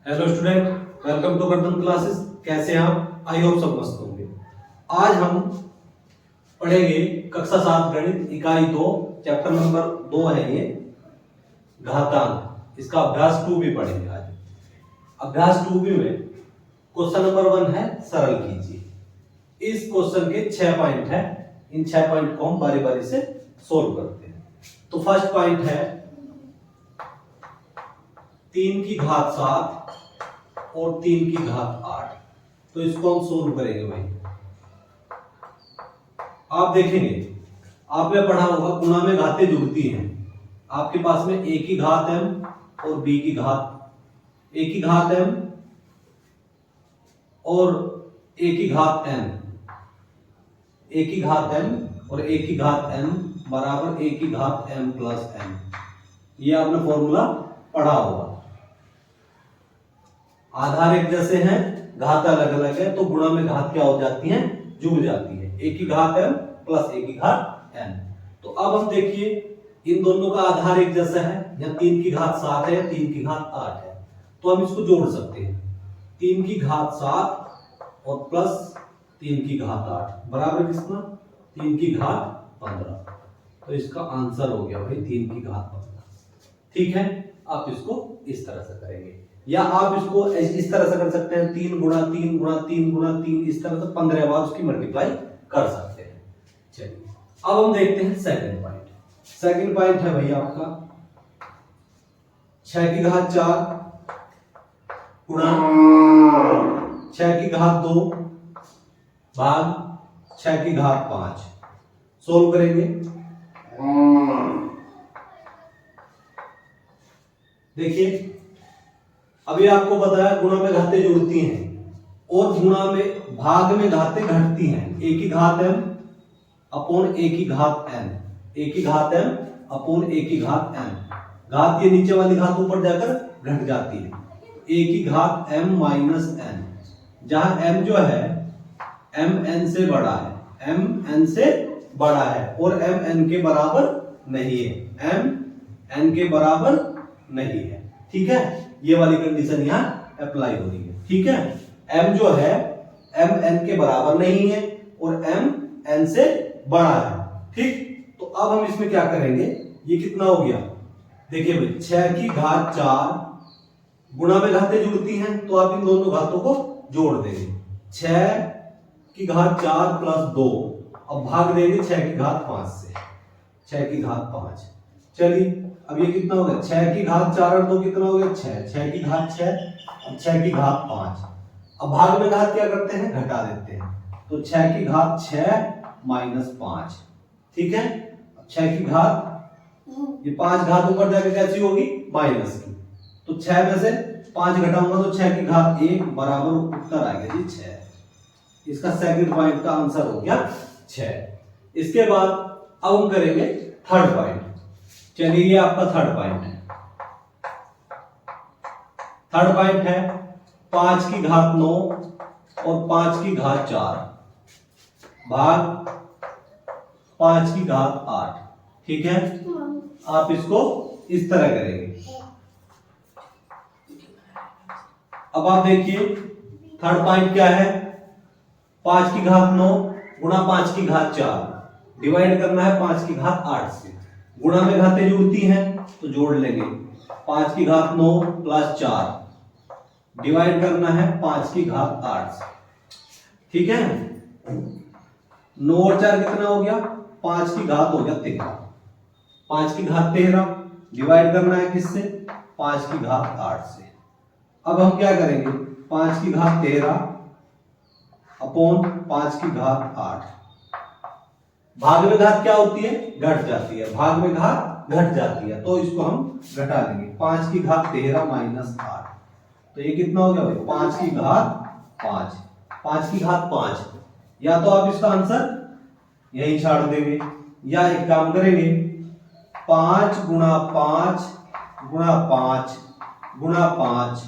Hello student, welcome to Vardhan classes. कैसे हैं आप? आई होप सब मस्त होंगे। आज हम पढ़ेंगे कक्षा 7 गणित इकाई 2 चैप्टर नंबर 2 है ये घातांक। इसका अभ्यास 2 भी पढ़ेंगे आज। अभ्यास 2 भी में क्वेश्चन नंबर 1 है सरल कीजिए। इस क्वेश्चन के 6 पॉइंट है। इन 6 पॉइंट को हम बारी बारी से सोल्व करते हैं। तो फर्स्ट पॉइंट है 3 की घात 7 और 3 की घात 8। तो इसको हम सोल्व करेंगे भाई। आप देखेंगे, आपने पढ़ा होगा गुणा में घातें जुड़ती हैं। आपके पास में a की घात m और b की घात a की घात m और a की घात n, a की घात m और a की घात n बराबर a की घात m प्लस n। ये आपने फॉर्मूला पढ़ा होगा। आधार एक जैसे हैं, घात अलग अलग है, तो गुणा में घात क्या हो जाती है? जुड़ जाती है। a की घात m प्लस a की घात n। तो अब हम देखिए, इन दोनों का आधार एक जैसा है। या 3 की घात 7 है, 3 की घात 8 है, तो हम इसको जोड़ सकते हैं। 3 की घात 7 और प्लस 3 की घात 8 बराबर कितना? 3 की घात 15। तो इसका आंसर हो गया भाई 3 की घात 15। ठीक है, आप इसको इस तरह से करेंगे, या आप इसको इस तरह से कर सकते हैं। 3 गुणा 3 गुणा 3 गुणा 3, इस तरह से 15 बार उसकी मल्टीप्लाई कर सकते हैं। चलिए, अब हम देखते हैं सेकंड पॉइंट। सेकंड पॉइंट है भैया आपका 6 की घात 4 गुणा 6 की घात 2 भाग 6 की घात 5। सोल्व करेंगे। देखिए, अभी आपको पता है गुणा में घातें जुड़ती हैं और गुणा में भाग में घातें घटती हैं। a की घात m अपॉन a की घात n, a की घात m अपॉन a की घात n। घात ये नीचे वाली घात ऊपर जाकर घट जाती है। a की घात m माइनस n, जहां m जो है m n से बड़ा है, m n से बड़ा है और m n के बराबर नहीं है, m n के बराबर नहीं है। ठीक है, ये वाली कंडीशन यहां अप्लाई हो रही है। ठीक है, m जो है m n के बराबर नहीं है और m n से बड़ा है। ठीक, तो अब हम इसमें क्या करेंगे? ये कितना हो गया? देखिए भाई, 6 की घात 4 गुणा में घातें जुड़ती हैं, तो आप इन दोनों घातों को जोड़ देंगे। 6 की घात 4 प्लस 2, अब भाग देंगे 6 की घात 5 से। 6 की घात 5। चलिए, अब ये कितना हो गया? 6 की घात 4 और 2 कितना हो गया? 6। 6 की घात 6, अब 6 की घात 5। अब भाग में घात क्या करते हैं? घटा देते हैं। तो 6 की घात 6 माइनस 5। ठीक है, अब 6 की घात, ये 5 घात ऊपर जाके कैसी होगी? माइनस की। तो 6 में से 5 घटाऊंगा तो 6 की घात 1 बराबर उत्तर आ गया जी 6। इसका सेकंड पॉइंट का आंसर हो गया 6। इसके बाद अब हम करेंगे थर्ड पॉइंट। चलिए, ये आपका थर्ड पॉइंट है। थर्ड पॉइंट है 5 की घात 9 और 5 की घात 4 भाग 5 की घात 8। ठीक है, आप इसको इस तरह करेंगे। अब आप देखिए, थर्ड पॉइंट क्या है? 5 की घात 9 गुणा 5 की घात 4 डिवाइड करना है 5 की घात 8 से। गुणा में घातें जुड़ती हैं तो जोड़ लेंगे। 5 की घात 9 प्लस 4 डिवाइड करना है 5 की घात 8 से। ठीक है, 9 और 4 कितना हो गया? 5 की घात हो गया 13। 5 की घात 13 डिवाइड करना है किससे? 5 की घात 8 से। अब हम क्या करेंगे? 5 की घात 13 अपॉन 5 की घात 8। भाग में घात क्या होती है? घट जाती है। भाग में घात घट जाती है, तो इसको हम घटा देंगे। 5 की घात 13 माइनस 8, तो ये कितना हो गया भाई? 5 की घात 5। 5 की घात 5, या तो आप इसका आंसर यही छाड़ देंगे, या एक काम करेंगे 5 गुणा 5 गुणा 5 गुणा 5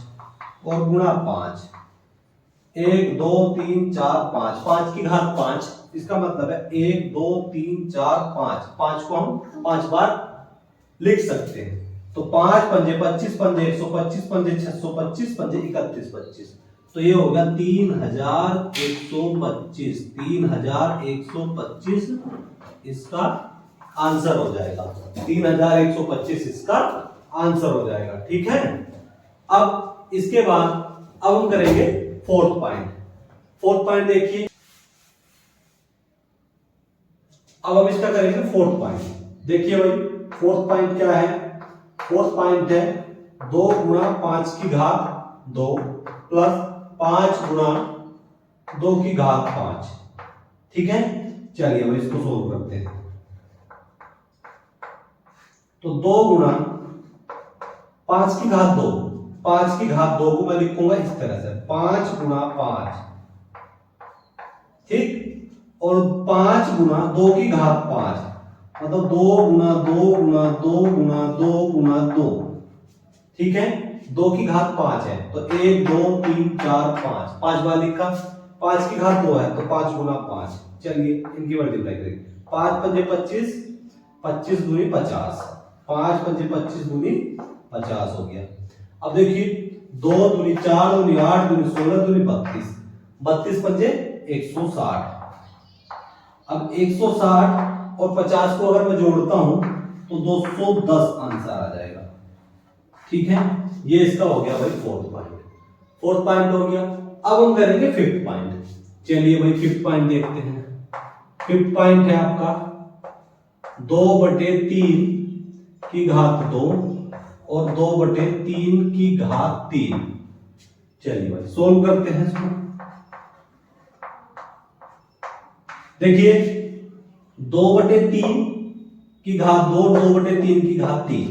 और गुणा 5। 1 2 3 4 5, 5 की घात 5, इसका मतलब है 1 2 3 4 5। 5 को हम 5 बार लिख सकते हैं। तो 5 पंजे 25 पंजे 125 पंजे 625 पंजे 3125, तो ये हो गया 3125। 3125 इसका आंसर हो जाएगा। 3125 इसका आंसर हो जाएगा। ठीक है। अब इसके बाद अब हम करेंगे फोर्थ पॉइंट। फोर्थ पॉइंट देखिए, अब हम इसका करेंगे फोर्थ पॉइंट। देखिए भाई फोर्थ पॉइंट क्या है? फोर्थ पॉइंट है 2 गुणा 5 की घात 2 प्लस 5 गुणा 2 की घात 5। ठीक है, चलिए अब इसको सोल्व करते हैं। तो 2 गुणा 5 की घात 2, 5 की घात 2 को मैं लिखूंगा इस तरह से 5 गुणा 5, ठीक, और 5 गुणा 2 की घात 5, मतलब 2 गुणा 2 गुणा 2 गुणा 2 गुणा 2। ठीक है, 2 की घात 5 है तो 1 2 3 4 5, 5 बार लिखा। 5 की घात 2 है तो 5 गुणा 5। चलिए इनकी मल्टीप्लाई करेंगे। 5 पंजे 25, 25 दूनी 50, 5 पंजे 25 दूनी 50 हो गया। अब देखिए 2 दूनी 4 दूनी 8 दूनी 16 दूनी 32, 32 पंजे 160। अब 160 और 50 को अगर मैं जोड़ता हूं तो 210 आंसर आ जाएगा। ठीक है, ये इसका हो गया भाई फोर्थ पॉइंट। फोर्थ पॉइंट हो गया। अब हम करेंगे फिफ्थ पॉइंट। चलिए भाई फिफ्थ पॉइंट देखते हैं। फिफ्थ पॉइंट है आपका 2/3 की घात 2 और 2/3 की घात 3। चलिए भाई सोल्व करते हैं इसको। देखिए 2/3 की घात 2, 2/3 की घात 3।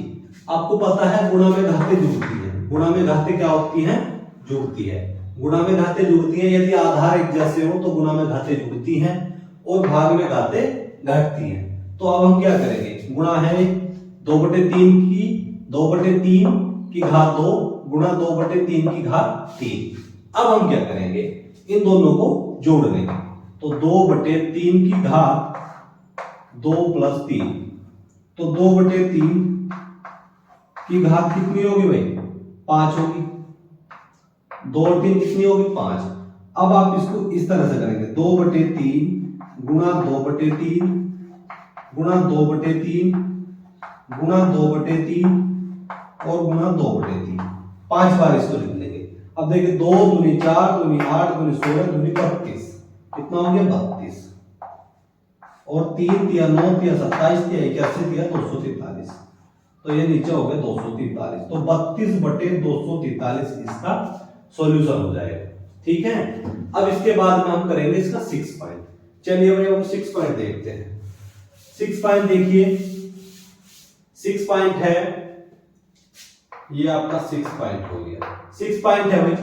आपको पता है गुणा में घातें जुड़ती हैं। गुणा में घातें क्या होती हैं? जुड़ती है। गुणा में घातें जुड़ती हैं। यदि आधार एक जैसे हो तो गुणा में घातें जुड़ती हैं और भाग में घातें घटती हैं। तो अब हम क्या करेंगे? गुणा है 2/3 की घात 2 गुणा 2/3 की घात 3। अब हम क्या करेंगे? इन दोनों को जोड़ देंगे। तो 2/3 की घात 2 प्लस 3, तो 2/3 की घात कितनी होगी भाई? 5 होगी। 2 और 3 कितनी होगी? 5। अब आप इसको इस तरह से करेंगे 2/3 गुणा 2/3 गुणा 2/3 गुणा 2/3 और गुणा 2/3, 5 बार इसको लिख लेंगे। अब देखिए 2 दूनी 4 दूनी 8 दूनी 16 दूनी 32, कितना हो गया? 32, और 3 दिया 9 दिया 27 दिया 81 दिया 243, तो ये नीचे हो गया 243। तो 32/243 इसका सॉल्यूशन हो जाएगा। ठीक है, अब इसके बाद में हम करेंगे इसका 6 पॉइंट। चलिए भाई हम 6 पॉइंट देखते हैं। 6 पॉइंट देखिए, 6 पॉइंट है ये आपका 6 पॉइंट हो गया। 6 पॉइंट है भाई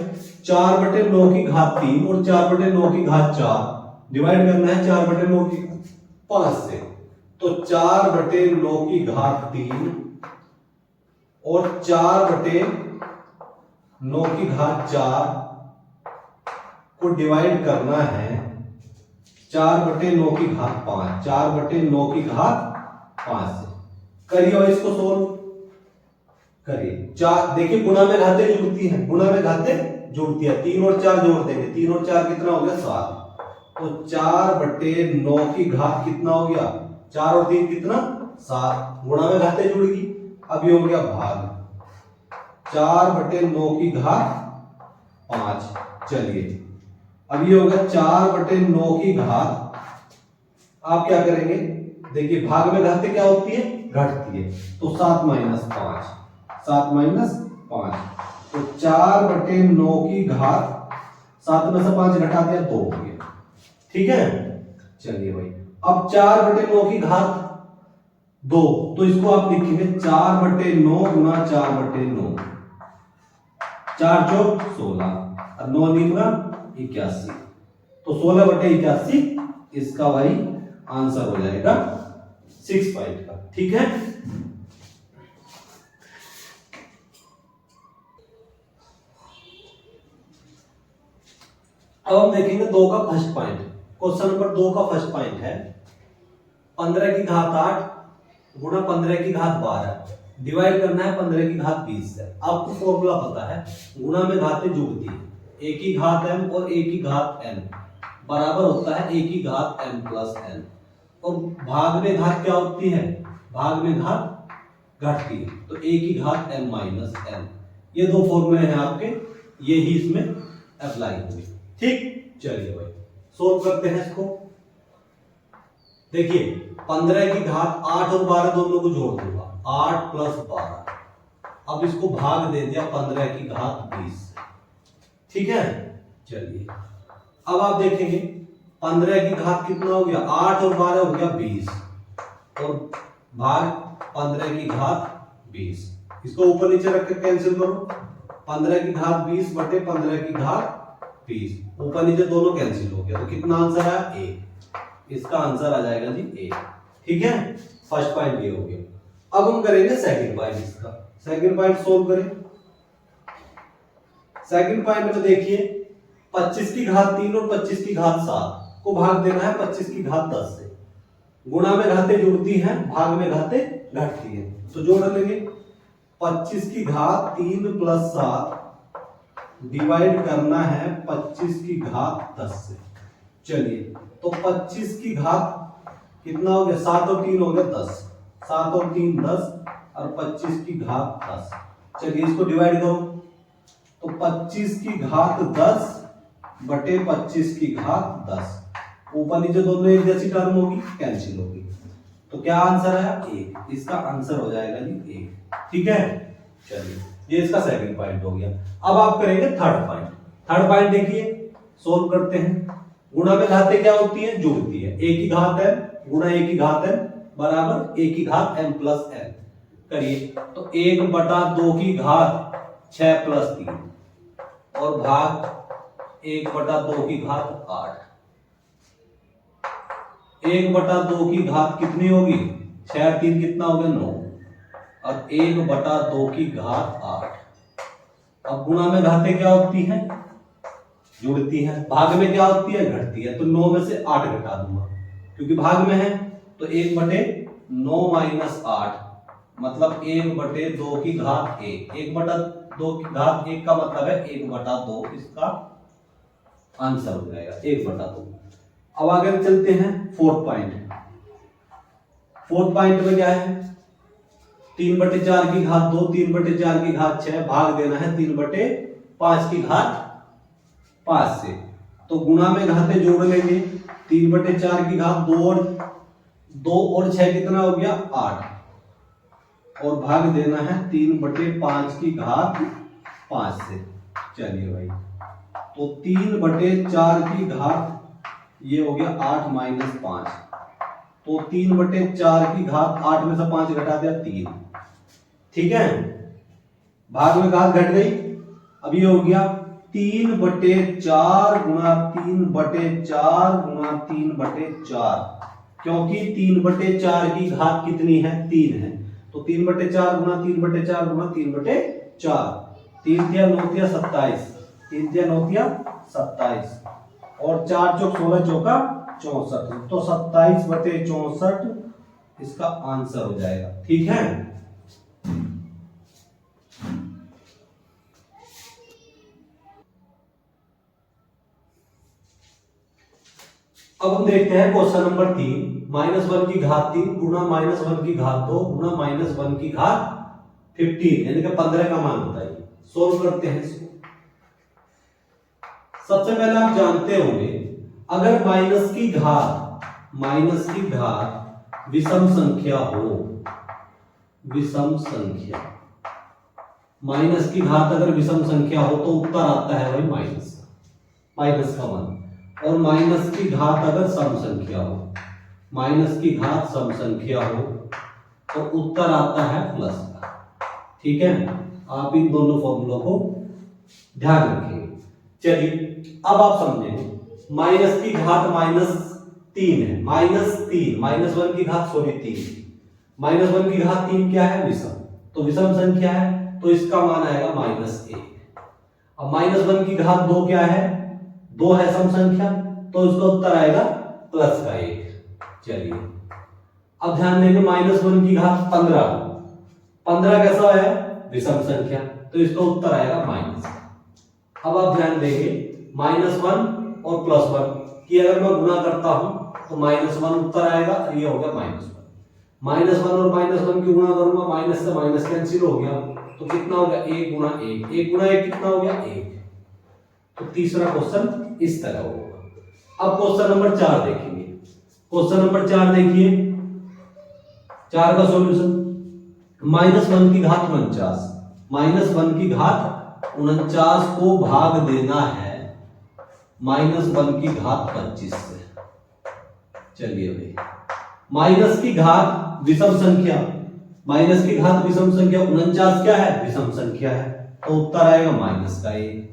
4/9 की घात 3 और 4/9 की घात 4 डिवाइड करना है 4/9 की 5 से। तो 4/9 की घात 3 और 4/9 की घात 4 को डिवाइड करना है 4/9 की घात 5, 4/9 की घात 5 से। करिए और इसको सोल्व करिए। 4 देखिए गुणा में घातें जुड़ती हैं। गुणा में घातें जुड़ती है। 3 और 4 जोड़ देंगे। 3 और 4 कितना हो गया? 7। तो 4/9 की घात कितना हो गया? 4 और 3 कितना? 7। गुणा में घातें जुड़ेगी। अब ये हो गया भाग 4/9 की घात 5। चलिए अब ये होगा 4/9 की घात, आप क्या करेंगे? देखिए भाग में घातें क्या होती है? घटती है। तो 7 माइनस 5, 7 माइनस 5, तो 4/9 की घात 7 में से 5 घटा दिया 2 हो गया। ठीक है, चलिए भाई अब 4/9 की घात 2, तो इसको आप लिखेंगे 4/9 गुणा 4/9, 4 चौक 16 और 9 निकला 81, तो 16/81 इसका भाई आंसर हो जाएगा 6 पॉइंट का। ठीक है, अब हम देखेंगे 2 का फर्स्ट पॉइंट। क्वेश्चन नंबर 2 का फर्स्ट पॉइंट है 15 की घात 8 गुणा 15 की घात 12 डिवाइड करना है 15 की घात 20 से। आपको फॉर्मूला पता है, गुणा में घातें जुड़ती है, a की घात m और a की घात n बराबर होता है a की घात m प्लस n। और भाग में घात क्या होती है, भाग में घात घटती है, तो a की घात m माइनस n। ये दो फॉर्मूले हैं आपके, ये ही इसमें अप्लाई होंगे। ठीक, चलिए भाई सोल्व करते हैं इसको। देखिए 15 की घात 8 और 12 दोनों को जोड़ दूंगा, 8 प्लस 12। अब इसको भाग दे दिया 15 की घात 20। ठीक है, चलिए अब आप देखेंगे 15 की घात कितना हो गया, 8 और 12 हो गया 20, और भाग 15 की घात 20। इसको ऊपर नीचे रख के कैंसिल करो, 15 की घात 20 बटे 15 की घात 20, ऊपर नीचे दोनों कैंसिल हो गया, तो कितना आंसर आया, a। इसका आंसर आ जाएगा जी a। ठीक है, फर्स्ट पॉइंट ये हो गया। अब हम करेंगे सेकंड पॉइंट। इसका सेकंड पॉइंट सोल्व करें। सेकंड पॉइंट में देखिए 25 की घात 3 और 25 की घात 7 को भाग देना है 25 की घात 10 से। गुणा में घातें जुड़ती हैं, भाग में घातें घटती हैं, तो जोड़ लेंगे 25 की घात 3 प्लस 7 डिवाइड करना है 25 की घात 10 से। चलिए तो 25 की घात कितना हो गया, 7 और 3 हो गया 10, 7 और 3 10, और 25 की घात 10। चलिए इसको डिवाइड करो, तो 25 की घात 10 बटे 25 की घात 10, ऊपर नीचे दोनों एक जैसी टर्म होगी, कैंसिल होगी, तो क्या आंसर है, 1। इसका आंसर हो जाएगा जी 1। ठीक है, चलिए ये इसका सेकंड पॉइंट हो गया। अब आप करेंगे थर्ड पॉइंट। थर्ड पॉइंट देखिए, सोल्व करते हैं। गुणा में घातें क्या होती है, जुड़ती है, a की घात m गुणा a की घात m बराबर a की घात m प्लस n। करिए तो 1/2 की घात 6 प्लस 3 और भाग 1/2 की घात 8। 1/2 की घात कितनी होगी, 6 और 3 कितना हो गया, 9, और 1/2 की घात 8। अब गुणा में घातें क्या होती हैं, जुड़ती हैं, भाग में क्या होती है, घटती है, तो 9 में से 8 घटा दूंगा क्योंकि भाग में है, तो 1/9 माइनस 8 मतलब 1/2 की घात 1। 1/2 की घात 1 का मतलब है 1/2, इसका आंसर हो जाएगा 1/2। अब आगे चलते हैं फोर्थ पॉइंट। फोर्थ पॉइंट में क्या है, 3/4 की घात 2, 3/4 की घात 6 भाग देना है 3/5 की घात 5 से। तो गुणा में घातें जोड़ लेंगे, 3/4 की घात 2 और 6 कितना हो गया, 8, और भाग देना है 3/5 की घात 5 से। चलिए भाई, तो 3/4 की घात ये हो गया 8 माइनस 5, तो 3/4 की घात 8 में से 5 घटा दिया 3। ठीक है, भाग में घात घट गई। अब ये हो गया 3/4 गुणा 3/4 गुणा 3/4, क्योंकि 3/4 की घात कितनी है, 3 है, तो 3/4 गुणा 3/4 गुणा 3/4, 3 तिया 9 तिया 27, 3 तिया 9 तिया 27, और 4 चौक 16 चौका 64, तो 27/64 इसका आंसर हो जाएगा। ठीक है, अब हम देखते हैं क्वेश्चन नंबर 3, -1 की घात 3 गुणा -1 की घात 2 गुणा -1 की घात 15, यानी कि 15 का मान बताइए। सोल्व करते हैं इसको। सबसे पहले आप जानते होंगे, अगर माइनस की घात विषम संख्या हो, विषम संख्या, माइनस की घात अगर विषम संख्या हो तो उत्तर आता है भाई माइनस का मान, और माइनस की घात अगर सम संख्या हो, माइनस की घात सम संख्या हो तो उत्तर आता है प्लस का। ठीक है, आप इन दोनों फॉर्मूलों को ध्यान रखेंगे। चलिए अब आप समझेंगे, माइनस की घात -3 है, -1 की घात 3, -1 की घात 3 क्या है, विषम, तो विषम संख्या है, तो इसका मान आएगा -1। अब -1 की घात 2 क्या है, 2 है सम संख्या, तो इसका उत्तर आएगा प्लस का 1। चलिए अब ध्यान देंगे, -1 की घात 15, 15 कैसा है? विषम संख्या, तो इसका उत्तर आएगा माइनस। अब आप ध्यान देंगे -1 और +1 कि अगर मैं गुणा करता हूं तो -1 उत्तर आएगा, और ये हो गया -1। -1 और -1 की गुणा करूंगा, माइनस से माइनस कैंसिल हो गया, तो कितना हो गया? 1 गुणा 1, 1 गुणा 1 कितना हो गया? 1। तो तीसरा क्वेश्चन इस तरह होगा। अब क्वेश्चन नंबर 4 देखेंगे। क्वेश्चन नंबर 4 देखिए, 4 का सॉल्यूशन, -1 की घात 49, -1 की घात 49 को भाग देना है -1 की घात 25 से। चलिए भाई, माइनस की घात विषम संख्या, माइनस की घात विषम संख्या 49 क्या है? विषम संख्या है, तो उत्तर आएगा माइनस का 1।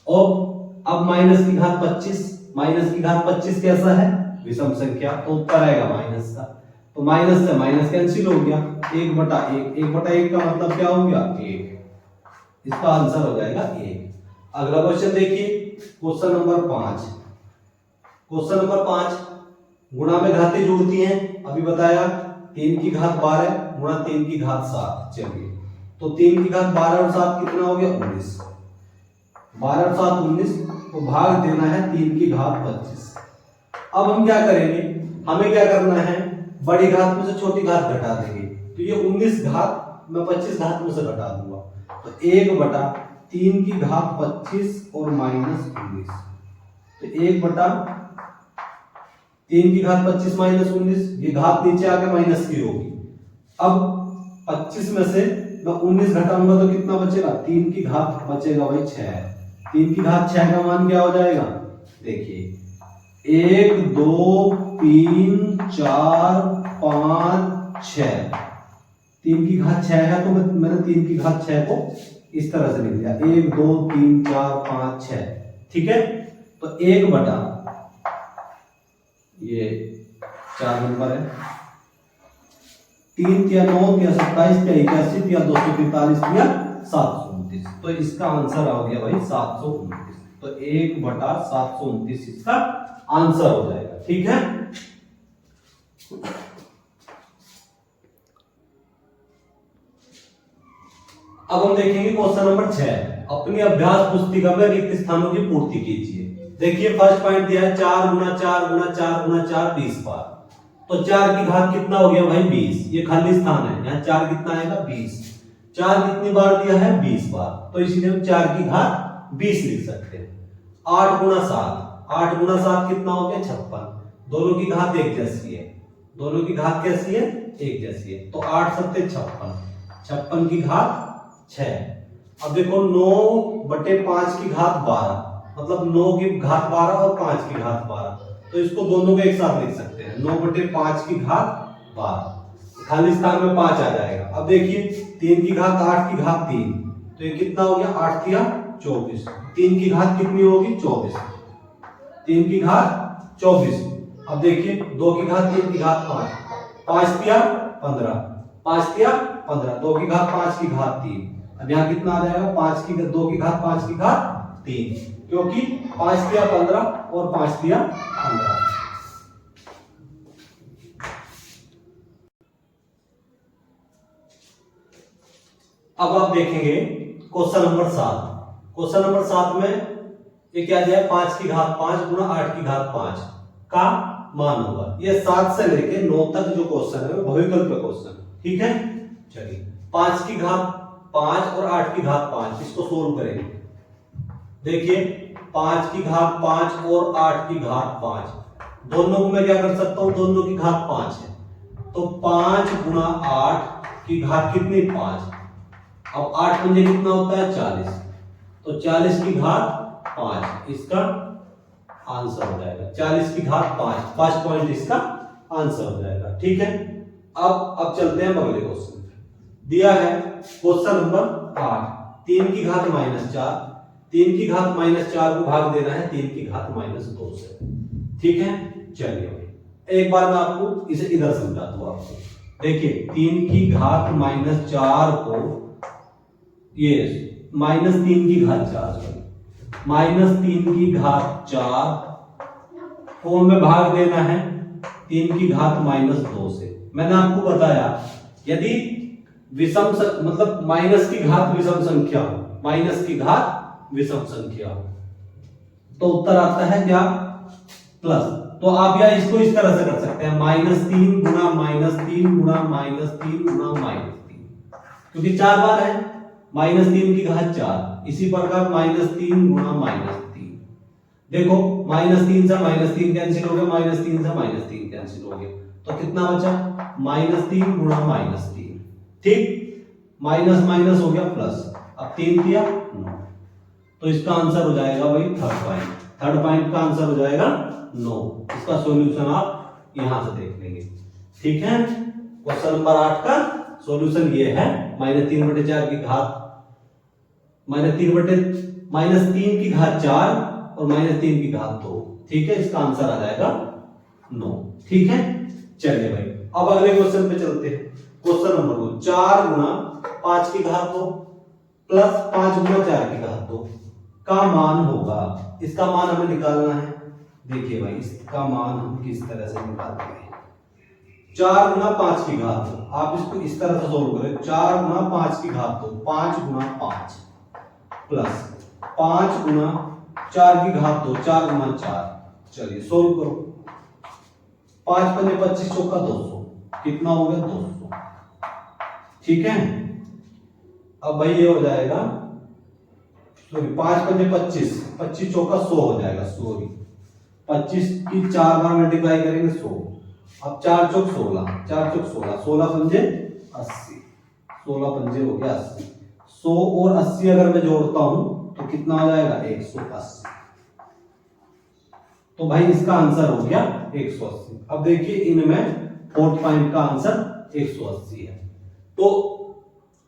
और अब माइनस की घात 25, माइनस की घात 25 कैसा है? विषम संख्या, तो उत्तर आएगा माइनस का। तो माइनस से माइनस कैंसिल हो गया, 1/1, 1/1 का मतलब क्या हो गया? 1। इसका आंसर हो जाएगा 1। अगला क्वेश्चन देखिए, क्वेश्चन नंबर 5। क्वेश्चन नंबर 5, गुणा में घातें जुड़ती हैं, अभी बताया 3 की घात 12 गुणा 3 की घात 7। चलिए, तो 3 की घात 12 और 7 कितना हो गया? 19। 12 और 7 19, तो भाग देना है 3 की घात 25। अब हम क्या करेंगे? हमें क्या करना है? बड़ी घात में से छोटी घात घटा देंगे, तो ये 19 घात मैं 25 घात में से घटा दूंगा, तो 1/3 की घात 25 और -19, तो 1/3 की घात 25 -19, ये घात नीचे आके माइनस की होगी। अब 25 में से मैं 19 घटाऊंगा तो कितना बचेगा? 3 की घात बचेगा भाई 6। 3 की घात 6 का मान क्या हो जाएगा? देखिए, 1 2 3 4 5 6, 3 की घात 6 है, तो मैंने 3 की घात 6 को इस तरह से लिख दिया, 1 2 3 4 5 6। ठीक है, तो 1 बटा ये 4 नंबर है, 3 या 9 या 27 या 81 या 243 या 729, तो इसका आंसर आ गया भाई 729। तो 1/729 इसका आंसर हो जाएगा। ठीक है, अब हम देखेंगे क्वेश्चन नंबर 6। अपनी अभ्यास पुस्तिका में रिक्त स्थानों की पूर्ति कीजिए। देखिए, फर्स्ट पॉइंट दिया है 4 गुना 4 गुना 4 गुना 4 20 बार, तो 4 की घात कितना हो गया भाई? 20। ये खाली स्थान है, यहाँ 4 कितना आएगा? 20। 4 कितनी बार दिया है? 20 बार, तो इसलिए हम 4 की घात 20 लिख सकते हैं। 8 गुना 7, 8 गुना 7 कितना हो गया? 56। दोनों की घात एक जैसी है, दोनों की घात कैसी है? एक जैसी है, तो 8 7 56, 56 की घात 6। अब देखो 9/5 की घात 12, मतलब 9 की घात 12 और 5 की घात 12, तो इसको दोनों को एक साथ लिख सकते हैं, 9/5 की घात 12, खाली स्थान में 5 आ जाएगा। अब देखिए 3 की घात 8 की घात 3, तो ये कितना हो गया? 8 3 24, 3 की घात कितनी होगी? 24, 3 की घात 24। अब देखिए 2 की घात 3 की घात 5, 5 3 15, 5 3 15, 2 की घात 5 की घात 3। अब यहाँ कितना आ जाएगा? 5 की 2 की घात 5 की घात 3, क्योंकि 5 3 15 और 5 3 15। अब आप देखेंगे क्वेश्चन नंबर 7। क्वेश्चन नंबर 7 में ये क्या दिया है? 5 की घात 5 गुना 8 की घात 5 का मान होगा। ये 7 से लेके 9 तक जो क्वेश्चन है वो बहुविकल्प क्वेश्चन। ठीक है, चलिए 5 की घात 5 और 8 की घात 5, इसको सोल्व करेंगे। देखिए 5 की घात 5 और 8 की घात 5, दोनों को मैं क्या कर सकता हूं? दोनों की घात 5 है, तो 5 गुना 8 की घात कितनी? 5। अब 8 पंजे कितना होता है? 40, तो 40 की घात 5 इसका आंसर हो जाएगा। 40 की घात 5, फर्स्ट पॉइंट इसका आंसर हो जाएगा। ठीक है, अब चलते हैं अगले क्वेश्चन। दिया है क्वेश्चन नंबर 8, 3 की घात -4, 3 की घात -4 को भाग देना है 3 की घात -2 से। ठीक है, चलिए एक बार मैं आपको इसे इधर समझा दूं आपको। देखिए 3 की घात -4 को ये -3 की घात 4 -3 की घात 4 को हमें भाग देना है 3 की घात -2 से। मैंने आपको बताया यदि मतलब माइनस की घात विषम संख्या हो, माइनस की घात विषम संख्या हो, तो उत्तर आता है क्या? प्लस। तो आप या इसको इस तरह से कर सकते हैं, -3 गुना -3 गुना -3 गुना -3, क्योंकि 4 बार है, -3 की घात 4। इसी प्रकार -3 गुना -3, देखो -3 से -3 कैंसिल हो गया, -3 से -3 कैंसिल हो गया, तो कितना बचा? -3 गुना -3, ठीक, माइनस माइनस हो गया प्लस, अब 3 किया 9, तो इसका आंसर हो जाएगा भाई थर्ड पॉइंट का आंसर हो जाएगा 9। इसका सॉल्यूशन आप यहां से देख लेंगे, ठीक है। क्वेश्चन नंबर 8 का सॉल्यूशन ये है, -3/4 की घात -3 की घात 4 और -3 की घात 2, ठीक है, इसका आंसर आ जाएगा 9, ठीक है। चलिए भाई अब अगले क्वेश्चन पे चलते हैं। क्वेश्चन नंबर 2, 4 गुना 5 की घात 2 प्लस 5 गुना 4 की घात 2 का मान होगा, इसका मान हमें निकालना है। देखिए भाई इसका मान हम किस तरह से निकालते हैं, 4 गुना 5 की घात 2, आप इसको इस तरह से सोल्व करें, 4 गुना 5 की घात 2, 5 गुना 5 प्लस 5 गुना 4 की घात 2, 4 गुना 4। चलिए सोल्व करो, 5 पंजे 25 चौका 200, कितना हो गया? 200, ठीक है। अब भाई ये हो जाएगा, सॉरी 5 पंजे 25, 25 चौका 100 हो जाएगा, सॉरी 25 की 4 बार मल्टीप्लाई करेंगे 100, अब 4 चौक 16, 4 चौक 16, 16 पंजे 80, 16 पंजे हो गया 80, 100 और 80 अगर मैं जोड़ता हूं तो कितना हो जाएगा? 180। तो भाई इसका आंसर हो गया 180। अब देखिए इनमें फोर्थ पॉइंट का आंसर 180 है। तो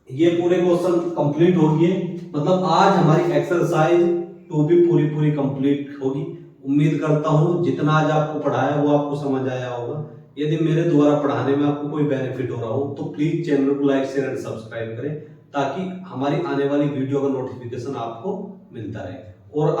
ये पूरे क्वेश्चन कंप्लीट हो गए, मतलब आज हमारी एक्सरसाइज 2 भी पूरी कंप्लीट होगी। उम्मीद करता हूं जितना आज आपको पढ़ाया वो आपको समझ आया होगा। यदि मेरे द्वारा पढ़ाने में आपको कोई बेनिफिट हो रहा हो तो प्लीज चैनल को लाइक शेयर एंड सब्सक्राइब करें, ताकि हमारी आने वाली वीडियो का नोटिफिकेशन आपको मिलता रहे। और आप